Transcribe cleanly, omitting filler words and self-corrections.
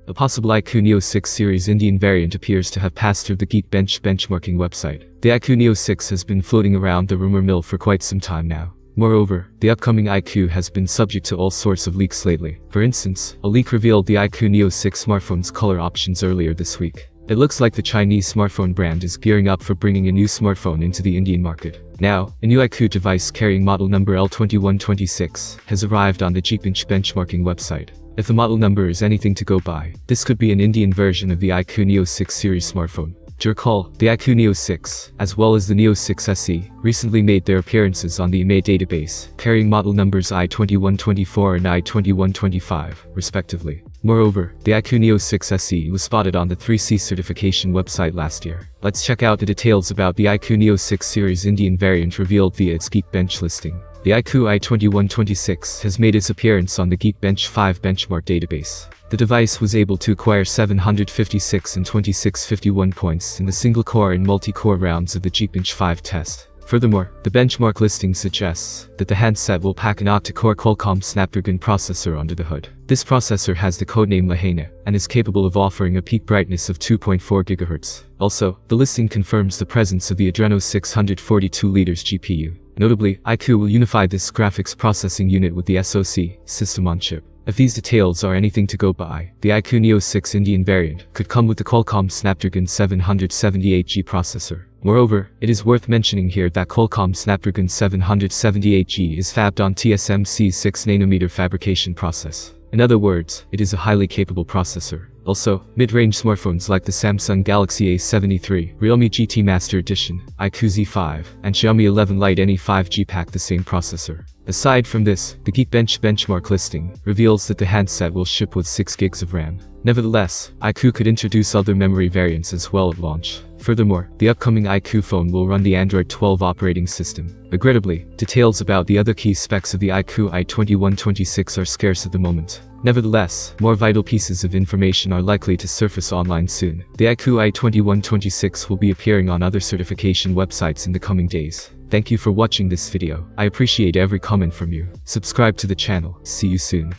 A possible iQoo Neo 6 series Indian variant appears to have passed through the Geekbench benchmarking website. The iQoo Neo 6 has been floating around the rumor mill for quite some time now. Moreover, the upcoming iQoo has been subject to all sorts of leaks lately. For instance, a leak revealed the iQoo Neo 6 smartphone's color options earlier this week. It looks like the Chinese smartphone brand is gearing up for bringing a new smartphone into the Indian market. Now, a new iQoo device carrying model number L2126 has arrived on the Geekbench benchmarking website. If the model number is anything to go by, this could be an Indian version of the iQoo Neo 6 series smartphone. To recall, the iQoo Neo 6, as well as the Neo 6 SE, recently made their appearances on the IMEI database, carrying model numbers I2124 and I2125, respectively. Moreover, the iQoo Neo 6 SE was spotted on the 3C certification website last year. Let's check out the details about the iQoo Neo 6 series Indian variant revealed via its Geekbench listing. The iQoo I2126 has made its appearance on the Geekbench 5 benchmark database. The device was able to acquire 756 and 2651 points in the single-core and multi-core rounds of the Geekbench 5 test. Furthermore, the benchmark listing suggests that the handset will pack an octa-core Qualcomm Snapdragon processor under the hood. This processor has the codename Lahaina and is capable of offering a peak brightness of 2.4 GHz. Also, the listing confirms the presence of the Adreno 642 liters GPU. Notably, iQoo will unify this graphics processing unit with the SoC, system on chip. If these details are anything to go by, the iQoo Neo 6 Indian variant could come with the Qualcomm Snapdragon 778G processor. Moreover, it is worth mentioning here that Qualcomm Snapdragon 778G is fabbed on TSMC's 6nm fabrication process. In other words, it is a highly capable processor. Also, mid-range smartphones like the Samsung Galaxy A70 III, Realme GT Master Edition, iQOO Z5, and Xiaomi 11 Lite NE5G pack the same processor. Aside from this, the Geekbench benchmark listing reveals that the handset will ship with 6 GB of RAM. Nevertheless, iQOO could introduce other memory variants as well at launch. Furthermore, the upcoming iQOO phone will run the Android 12 operating system. Regrettably, details about the other key specs of the iQOO I2126 are scarce at the moment. Nevertheless, more vital pieces of information are likely to surface online soon. The iQOO I2126 will be appearing on other certification websites in the coming days. Thank you for watching this video. I appreciate every comment from you. Subscribe to the channel. See you soon.